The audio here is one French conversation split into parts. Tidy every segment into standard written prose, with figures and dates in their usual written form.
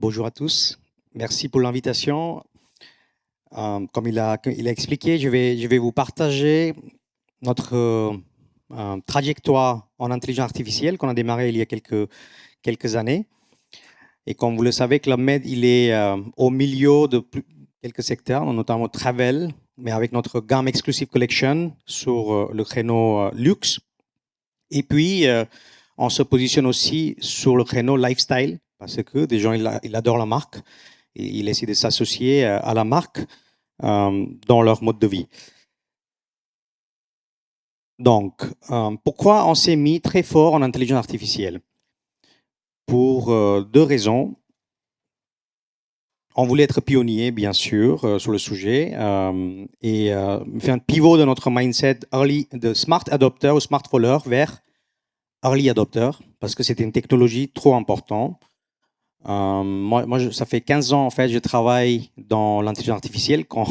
Bonjour à tous. Merci pour l'invitation. Comme il a expliqué, je vais vous partager notre trajectoire en intelligence artificielle qu'on a démarré il y a quelques années. Et comme vous le savez, Club Med, il est au milieu de quelques secteurs, notamment travel, mais avec notre gamme Exclusive Collection sur le créneau luxe. Et puis, on se positionne aussi sur le créneau lifestyle, parce que des gens, ils adorent la marque. Et ils essaient de s'associer à la marque dans leur mode de vie. Donc, pourquoi on s'est mis très fort en intelligence artificielle? Pour deux raisons. On voulait être pionnier, bien sûr, sur le sujet et faire un pivot de notre mindset de smart adopter ou smart follower vers early adopter, parce que c'était une technologie trop importante. Ça fait 15 ans, en fait, je travaille dans l'intelligence artificielle quand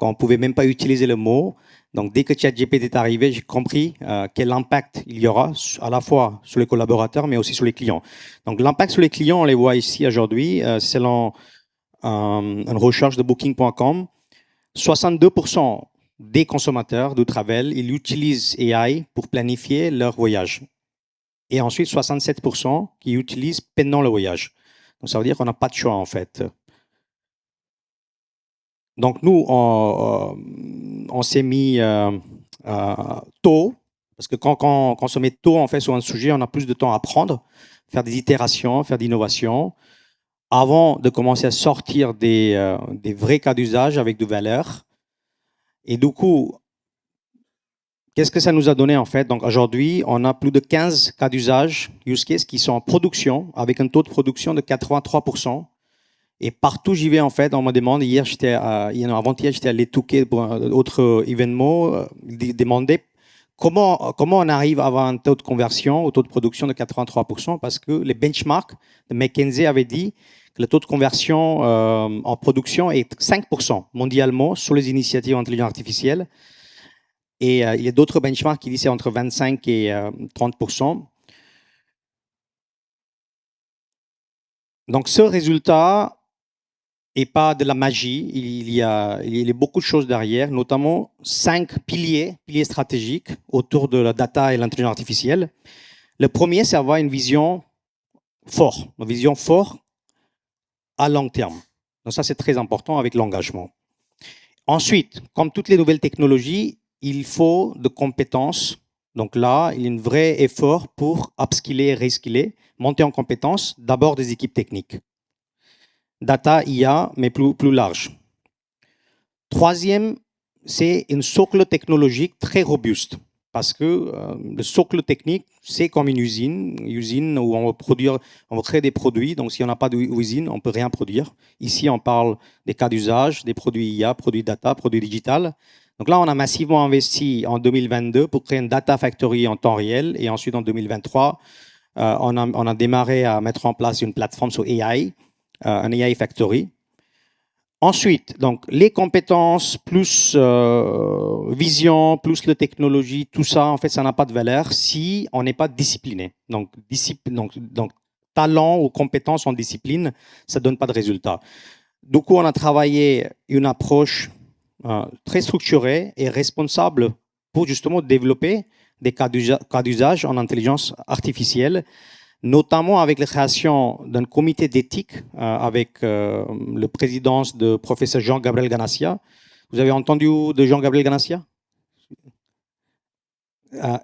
on ne pouvait même pas utiliser le mot. Donc, dès que ChatGPT est arrivé, j'ai compris quel impact il y aura à la fois sur les collaborateurs, mais aussi sur les clients. Donc, l'impact sur les clients, on les voit ici aujourd'hui, selon une recherche de Booking.com. 62% des consommateurs de travel, ils utilisent AI pour planifier leur voyage. Et ensuite, 67% qui utilisent pendant le voyage. Donc, ça veut dire qu'on n'a pas de choix, en fait. Donc, nous, on s'est mis tôt, parce que quand on se met tôt, en fait, sur un sujet, on a plus de temps à apprendre, faire des itérations, faire d'innovation, avant de commencer à sortir des vrais cas d'usage avec de valeur. Et du coup, qu'est-ce que ça nous a donné, en fait? Donc, aujourd'hui, on a plus de 15 cas d'usage, use cases, qui sont en production, avec un taux de production de 83%. Et partout j'y vais, en fait, on me demande, avant-hier, j'étais allé Touquet pour un autre événement, demander comment on arrive à avoir un taux de conversion, au taux de production de 83%, parce que les benchmarks de McKinsey avaient dit que le taux de conversion en production est 5% mondialement sur les initiatives d'intelligence artificielle. Et il y a d'autres benchmarks qui disent c'est entre 25 et 30%. Donc ce résultat et pas de la magie. Il y a beaucoup de choses derrière, notamment 5 piliers stratégiques autour de la data et l'intelligence artificielle. Le premier, c'est avoir une vision forte à long terme. Donc ça, c'est très important avec l'engagement. Ensuite, comme toutes les nouvelles technologies, il faut de compétences. Donc là, il y a un vrai effort pour upskiller et reskiller, monter en compétences, d'abord des équipes techniques. Data, IA, mais plus large. Troisième, c'est une socle technologique très robuste. Parce que le socle technique, c'est comme une usine où on va créer des produits. Donc, si on n'a pas d'usine, on ne peut rien produire. Ici, on parle des cas d'usage, des produits IA, produits data, produits digital. Donc là, on a massivement investi en 2022 pour créer une data factory en temps réel. Et ensuite, en 2023, on a démarré à mettre en place une plateforme sur AI, un AI Factory. Ensuite, donc, les compétences plus vision, plus la technologie, tout ça, en fait, ça n'a pas de valeur si on n'est pas discipliné. Donc, talent ou compétences en discipline, ça ne donne pas de résultat. Du coup, on a travaillé une approche très structurée et responsable pour justement développer des cas d'usage en intelligence artificielle, notamment avec la création d'un comité d'éthique avec le présidence de professeur Jean-Gabriel Ganassia. Vous avez entendu de Jean-Gabriel Ganassia?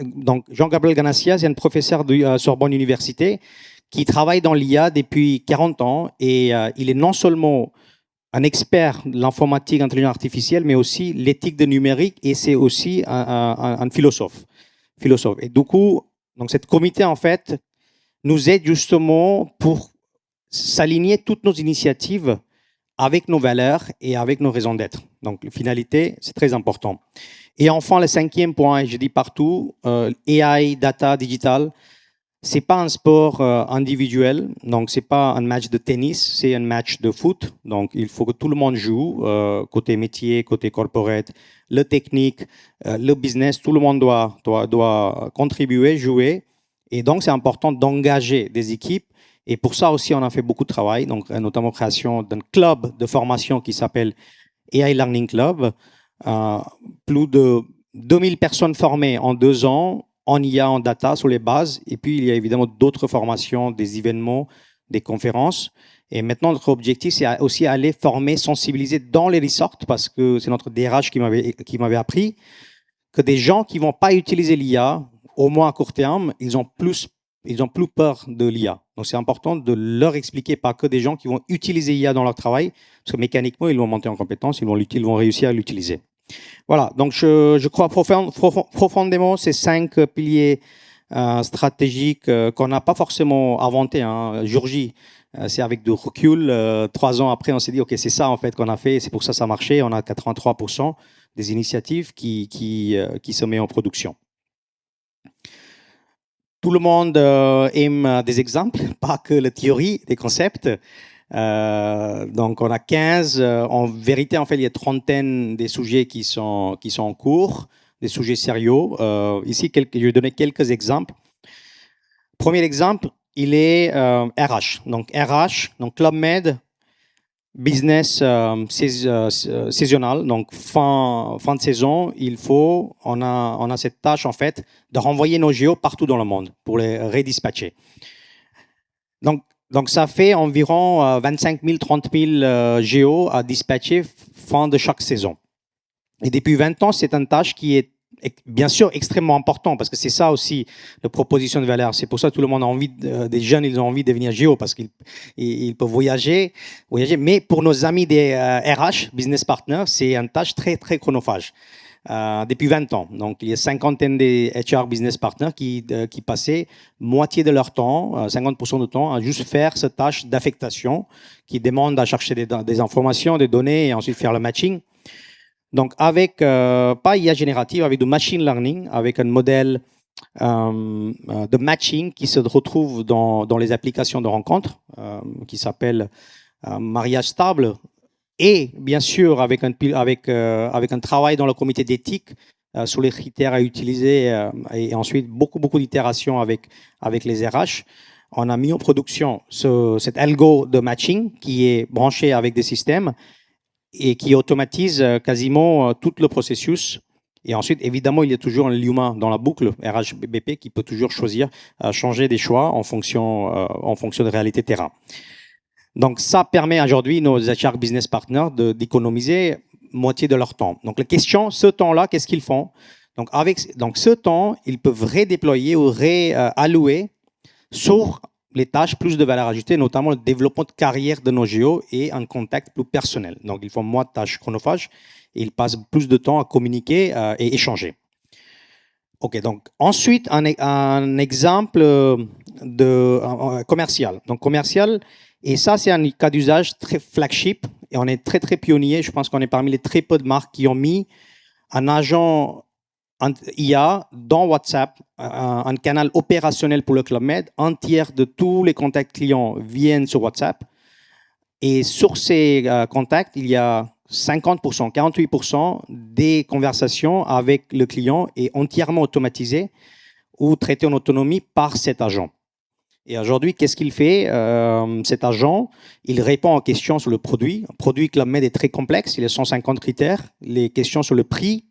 Donc, Jean-Gabriel Ganassia, c'est un professeur de Sorbonne Université qui travaille dans l'IA depuis 40 ans et il est non seulement un expert de l'informatique, l'intelligence artificielle, mais aussi l'éthique de numérique et c'est aussi un philosophe. Et du coup, donc, cette comité, en fait, nous aide justement pour s'aligner toutes nos initiatives avec nos valeurs et avec nos raisons d'être. Donc, la finalité, c'est très important. Et enfin, le cinquième point, je dis partout, AI, data, digital, c'est pas un sport individuel, donc c'est pas un match de tennis, c'est un match de foot. Donc, il faut que tout le monde joue, côté métier, côté corporate, le technique, le business, tout le monde doit contribuer, jouer. Et donc, c'est important d'engager des équipes Et pour ça aussi, on a fait beaucoup de travail, donc notamment création d'un club de formation qui s'appelle AI Learning Club. Plus de 2000 personnes formées en 2 ans, en IA, en data, sur les bases. Et puis, il y a évidemment d'autres formations, des événements, des conférences. Et maintenant, notre objectif, c'est aussi aller former, sensibiliser dans les resorts, parce que c'est notre DRH qui m'avait appris que des gens qui ne vont pas utiliser l'IA, au moins à court terme, ils ont plus peur de l'IA. Donc, c'est important de leur expliquer, pas que des gens qui vont utiliser l'IA dans leur travail, parce que mécaniquement, ils vont monter en compétence, ils vont réussir à l'utiliser. Voilà, donc je crois profondément ces 5 piliers stratégiques qu'on n'a pas forcément inventés, hein, jour J. C'est avec du recul, 3 ans après, on s'est dit, OK, c'est ça en fait qu'on a fait, c'est pour ça que ça a marché, on a 83% des initiatives qui se mettent en production. Tout le monde aime des exemples, pas que la théorie, des concepts. Donc on a 15. En vérité, en fait, il y a trentaine des sujets qui sont en cours, des sujets sérieux. Ici, je vais donner quelques exemples. Premier exemple, il est RH. Donc RH, donc Club Med, business saisonal, donc fin de saison, on a cette tâche en fait de renvoyer nos géos partout dans le monde pour les redispatcher. Donc ça fait environ 25 000, 30 000 géos à dispatcher fin de chaque saison. Et depuis 20 ans, c'est une tâche qui est bien sûr extrêmement importante parce que c'est ça aussi la proposition de valeur. C'est pour ça que tout le monde a envie, des jeunes, ils ont envie de devenir géo parce qu'ils peuvent voyager. Mais pour nos amis des RH, business partners, c'est une tâche très, très chronophage. Depuis 20 ans. Donc, il y a 50aine des HR business partners qui passaient moitié de leur temps, 50% de temps, à juste faire cette tâche d'affectation qui demande à chercher des informations, des données et ensuite faire le matching. Donc, avec, pas IA générative, avec du machine learning, avec un modèle de matching qui se retrouve dans les applications de rencontres, qui s'appelle mariage stable, et bien sûr avec un travail dans le comité d'éthique sur les critères à utiliser et ensuite beaucoup d'itérations avec les RH. On a mis en production cet algo de matching qui est branché avec des systèmes et qui automatise quasiment tout le processus. Et ensuite, évidemment, il y a toujours un humain dans la boucle RH-BP qui peut toujours choisir, changer des choix en fonction de réalité terrain. Donc, ça permet aujourd'hui nos HR business partners d'économiser moitié de leur temps. Donc, la question, ce temps-là, qu'est-ce qu'ils font? Donc, ce temps, ils peuvent redéployer ou réallouer sur les tâches plus de valeur ajoutée, notamment le développement de carrière de nos géos et un contact plus personnel. Donc, ils font moins de tâches chronophages et ils passent plus de temps à communiquer et échanger. OK, donc ensuite, un exemple commercial. Donc, commercial, et ça, c'est un cas d'usage très flagship et on est très, très pionnier. Je pense qu'on est parmi les très peu de marques qui ont mis un agent IA dans WhatsApp, un canal opérationnel pour le Club Med. Un tiers de tous les contacts clients viennent sur WhatsApp. Et sur ces contacts, il y a 50%, 48% des conversations avec le client est entièrement automatisées ou traitées en autonomie par cet agent. Et aujourd'hui, qu'est-ce qu'il fait? Cet agent, il répond aux questions sur le produit. Un produit Club Med est très complexe, il y a 150 critères. Les questions sur le prix,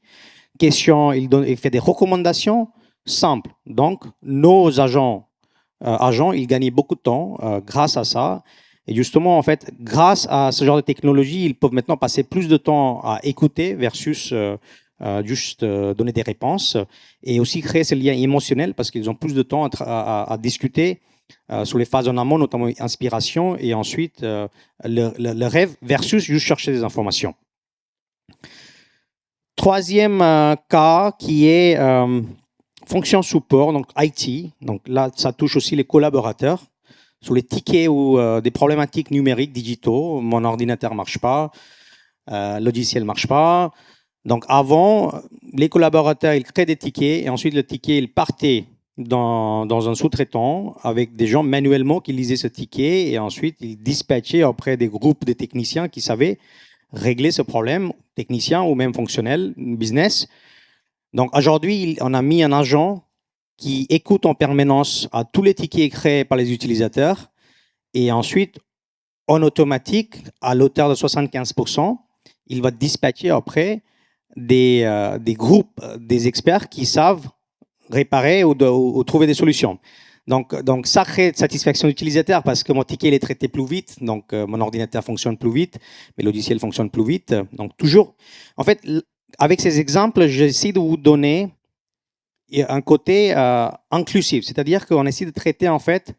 il fait des recommandations simples. Donc, nos agents, ils gagnent beaucoup de temps grâce à ça. Et justement, en fait, grâce à ce genre de technologie, ils peuvent maintenant passer plus de temps à écouter versus juste donner des réponses et aussi créer ce lien émotionnel parce qu'ils ont plus de temps à discuter sur les phases en amont, notamment inspiration et ensuite le rêve versus juste chercher des informations. Troisième cas qui est fonction support, donc IT. Donc là, ça touche aussi les collaborateurs. Sur les tickets ou des problématiques numériques digitaux, mon ordinateur ne marche pas, le logiciel ne marche pas. Donc avant, les collaborateurs, ils créent des tickets et ensuite le ticket, il partait dans un sous-traitant avec des gens manuellement qui lisaient ce ticket et ensuite ils dispatchaient auprès des groupes de techniciens qui savaient régler ce problème, technicien ou même fonctionnel, business. Donc aujourd'hui, on a mis un agent qui écoute en permanence à tous les tickets créés par les utilisateurs Et ensuite, en automatique, à l'auteur de 75%, il va dispatcher après des groupes, des experts qui savent réparer ou trouver des solutions. Donc, ça crée de satisfaction utilisateur parce que mon ticket il est traité plus vite, donc mon ordinateur fonctionne plus vite, mes logiciels fonctionnent plus vite. Donc, toujours, en fait, avec ces exemples, j'essaie de vous donner un côté inclusif, c'est-à-dire qu'on essaie de traiter en fait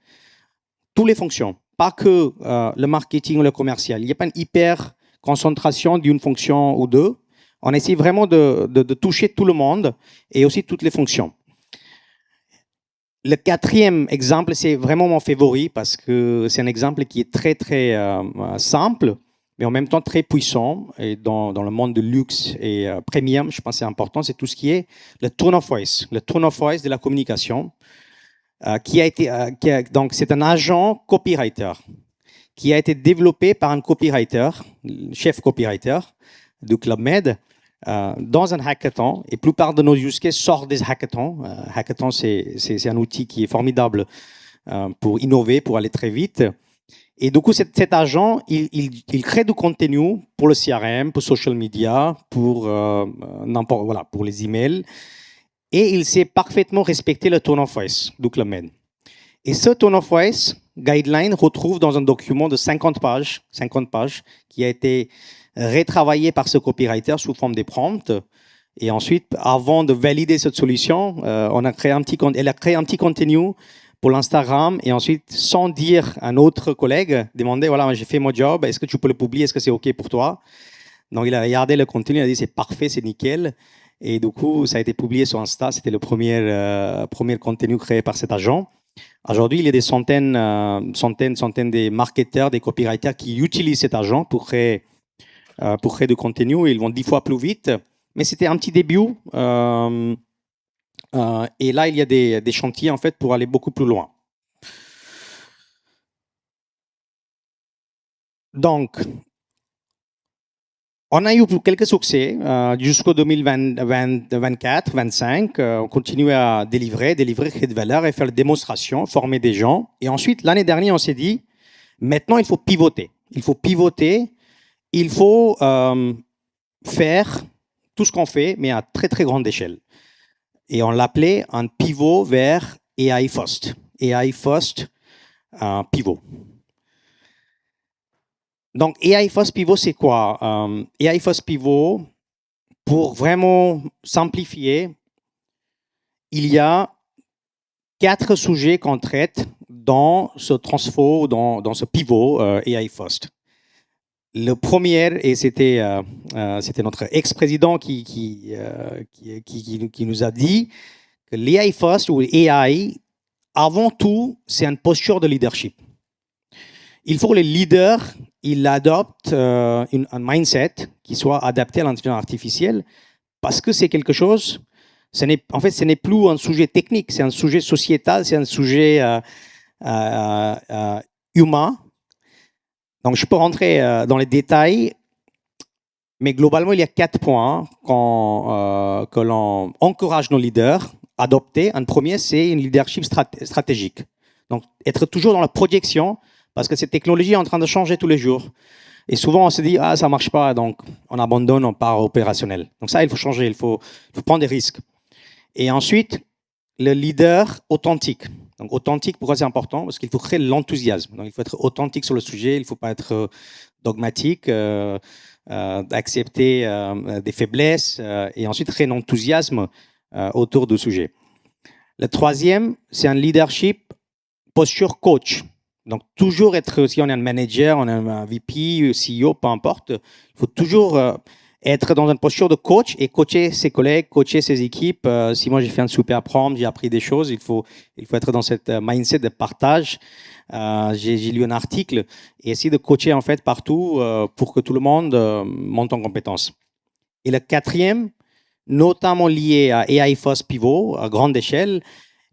toutes les fonctions, pas que le marketing ou le commercial. Il n'y a pas une hyper concentration d'une fonction ou deux. On essaie vraiment de toucher tout le monde et aussi toutes les fonctions. Le quatrième exemple, c'est vraiment mon favori parce que c'est un exemple qui est très, très simple, mais en même temps très puissant. Et dans le monde de luxe et premium, je pense que c'est important, c'est tout ce qui est le tone of voice. Le tone of voice de la communication, donc c'est un agent copywriter qui a été développé par un copywriter, chef copywriter du Club Med, dans un hackathon, et la plupart de nos use cases sortent des hackathons. Hackathon, c'est un outil qui est formidable pour innover, pour aller très vite. Et du coup, cet agent, il crée du contenu pour le CRM, pour social media, pour voilà, pour les emails, et il sait parfaitement respecter le tone of voice du Club Med. Et ce tone of voice guideline retrouve dans un document de 50 pages qui a été retravaillé par ce copywriter sous forme de prompts. Et ensuite, avant de valider cette solution, elle a créé un petit contenu pour l'Instagram. Et ensuite, sans dire à un autre collègue, demander, voilà, j'ai fait mon job, est-ce que tu peux le publier, est-ce que c'est OK pour toi? Donc, il a regardé le contenu, il a dit, c'est parfait, c'est nickel. Et du coup, ça a été publié sur Insta. C'était le premier contenu créé par cet agent. Aujourd'hui, il y a des centaines des marketeurs, des copywriters qui utilisent cet agent pour créer du contenu. Ils vont 10 fois plus vite. Mais c'était un petit début. Et là, il y a des chantiers en fait pour aller beaucoup plus loin. Donc, on a eu quelques succès jusqu'au 2024-25. On continue à délivrer créer de valeur et faire des démonstrations, former des gens. Et ensuite, l'année dernière, on s'est dit, maintenant, il faut pivoter. Il faut faire tout ce qu'on fait, mais à très, très grande échelle. Et on l'appelait un pivot vers AI First. AI First Pivot. Donc, AI First Pivot, c'est quoi? AI First Pivot, pour vraiment simplifier, il y a 4 sujets qu'on traite dans ce transfo, dans ce pivot AI First. Le premier, et c'était notre ex-président qui nous a dit que l'AI First ou AI, avant tout, c'est une posture de leadership. Il faut que les leaders ils adoptent un mindset qui soit adapté à l'intelligence artificielle parce que c'est quelque chose, ce n'est plus un sujet technique, c'est un sujet sociétal, c'est un sujet humain. Donc, je peux rentrer dans les détails, mais globalement, il y a 4 points que l'on encourage nos leaders à adopter. Un premier, c'est une leadership stratégique. Donc, être toujours dans la projection, parce que cette technologie est en train de changer tous les jours. Et souvent, on se dit, ah, ça ne marche pas, donc on abandonne, on part opérationnel. Donc ça, il faut changer, il faut prendre des risques. Et ensuite, le leader authentique. Donc, authentique, pourquoi c'est important? Parce qu'il faut créer l'enthousiasme. Donc, il faut être authentique sur le sujet, il ne faut pas être dogmatique, accepter des faiblesses et ensuite créer un enthousiasme autour du sujet. Le troisième, c'est un leadership posture coach. Donc, toujours être, si on est un manager, on est un VP, CEO, peu importe, il faut toujours être dans une posture de coach et coacher ses collègues, coacher ses équipes. Si moi j'ai fait un super prompt, j'ai appris des choses, il faut être dans cette mindset de partage. J'ai lu un article et essayer de coacher en fait partout pour que tout le monde monte en compétences. Et le quatrième, notamment lié à AI First Pivot à grande échelle,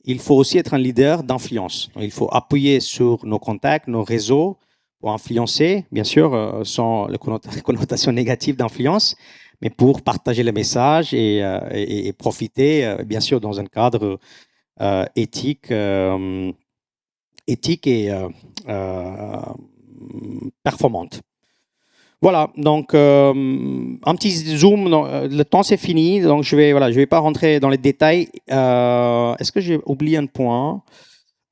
il faut aussi être un leader d'influence. Il faut appuyer sur nos contacts, nos réseaux pour influencer, bien sûr, sans la connotation négative d'influence, mais pour partager le message et profiter, bien sûr, dans un cadre éthique éthique et performante. Voilà, donc un petit zoom, le temps c'est fini, donc je vais pas rentrer dans les détails. Est-ce que j'ai oublié un point?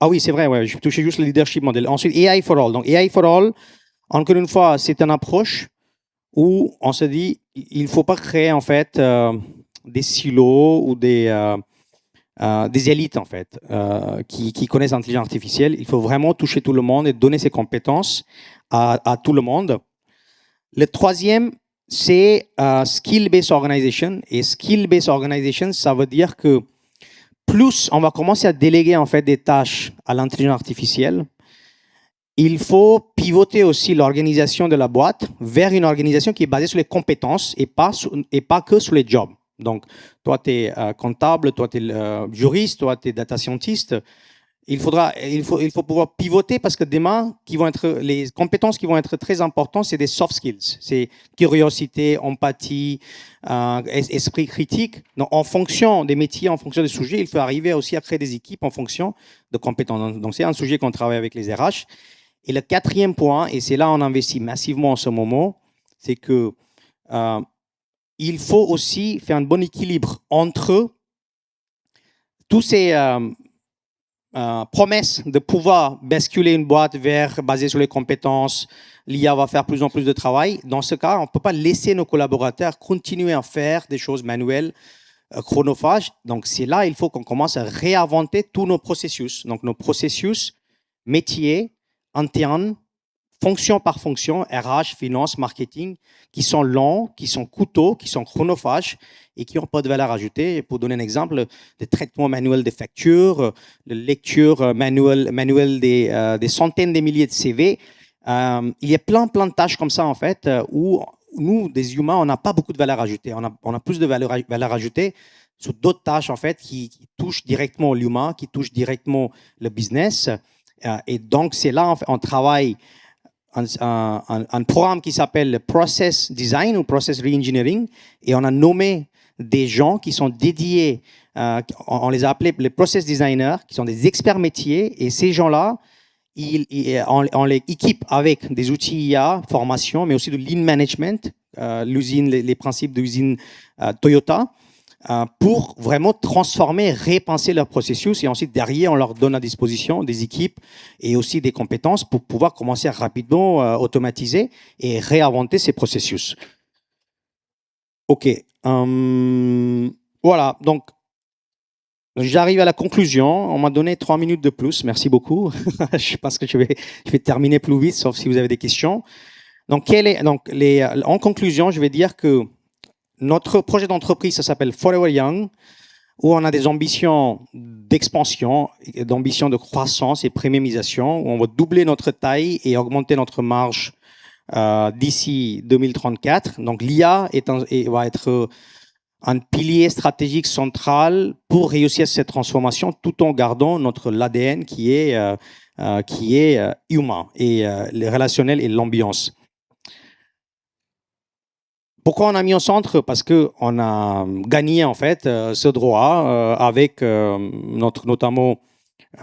Ah oui, c'est vrai, ouais, je touchais juste le leadership model. Ensuite, AI for All. Donc AI for All, encore une fois, c'est une approche où on se dit, il ne faut pas créer en fait des silos ou des élites en fait qui connaissent l'intelligence artificielle. Il faut vraiment toucher tout le monde et donner ses compétences à tout le monde. Le troisième, c'est skill-based organization. Et skill-based organization, ça veut dire que plus on va commencer à déléguer en fait des tâches à l'intelligence artificielle, il faut pivoter aussi l'organisation de la boîte vers une organisation qui est basée sur les compétences et pas que sur les jobs. Donc, toi, tu es comptable, toi, tu es juriste, toi, tu es data scientist. Il faut pouvoir pivoter parce que demain, les compétences qui vont être très importantes, c'est des soft skills. C'est curiosité, empathie, esprit critique. Donc, en fonction des métiers, en fonction des sujets, il faut arriver aussi à créer des équipes en fonction de compétences. Donc, c'est un sujet qu'on travaille avec les RH. Et le quatrième point, et c'est là où on investit massivement en ce moment, c'est que il faut aussi faire un bon équilibre entre tous ces promesses de pouvoir basculer une boîte basée sur les compétences, l'IA va faire plus en plus de travail. Dans ce cas, on ne peut pas laisser nos collaborateurs continuer à faire des choses manuelles, chronophages. Donc, c'est là il faut qu'on commence à réinventer tous nos processus. Donc, nos processus métiers, internes, fonction par fonction, RH, finance, marketing, qui sont longs, qui sont coûteux, qui sont chronophages et qui n'ont pas de valeur ajoutée. Pour donner un exemple, le traitement manuel des factures, la lecture manuelle des centaines de milliers de CV. Il y a plein de tâches comme ça, en fait, où nous, des humains, on n'a pas beaucoup de valeur ajoutée. On a plus de valeur ajoutée sur d'autres tâches, en fait, qui touchent directement l'humain, qui touchent directement le business. Et donc, c'est là, en fait, on travaille un programme qui s'appelle Process Design ou Process Reengineering, et on a nommé des gens qui sont dédiés, on les a appelés les Process Designers, qui sont des experts métiers, et ces gens-là, on les équipe avec des outils IA, formation, mais aussi de Lean Management, les principes de l'usine Toyota, pour vraiment transformer, repenser leur processus, et ensuite derrière on leur donne à disposition des équipes et aussi des compétences pour pouvoir commencer à rapidement automatiser et réinventer ces processus. Ok, voilà, donc j'arrive à la conclusion. On m'a donné 3 minutes de plus, merci beaucoup. Je pense que je vais terminer plus vite, sauf si vous avez des questions. Donc, en conclusion, je vais dire que notre projet d'entreprise, ça s'appelle Forever Young, où on a des ambitions d'expansion, d'ambitions de croissance et premiumisation, où on va doubler notre taille et augmenter notre marge d'ici 2034. Donc l'IA va être un pilier stratégique central pour réussir cette transformation, tout en gardant l'ADN qui est humain et le relationnel et l'ambiance. Pourquoi on a mis au centre? Parce qu'on a gagné en fait ce droit avec notamment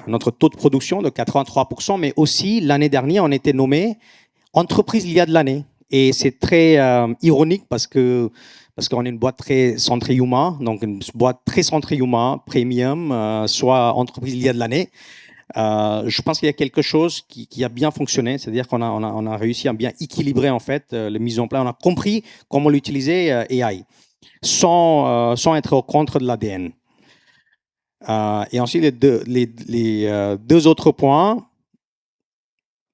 notre taux de production de 83%, mais aussi l'année dernière, on était nommé entreprise l'IA de l'année. Et c'est très ironique parce qu'on est une boîte très centrée humain, donc une boîte très centrée humain, premium, soit entreprise l'IA de l'année. Je pense qu'il y a quelque chose qui a bien fonctionné, c'est-à-dire qu'on a réussi à bien équilibrer en fait la mise en place. On a compris comment l'utiliser AI sans être au contre de l'ADN. Et ensuite les deux autres points.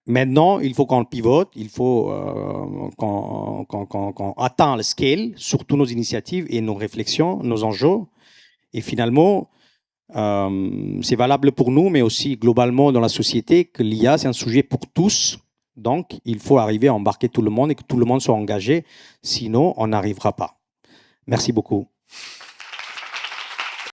Maintenant, il faut qu'on pivote, il faut qu'on atteigne le scale sur toutes nos initiatives et nos réflexions, nos enjeux. Et finalement, c'est valable pour nous, mais aussi globalement dans la société, que l'IA, c'est un sujet pour tous. Donc, il faut arriver à embarquer tout le monde et que tout le monde soit engagé. Sinon, on n'arrivera pas. Merci beaucoup.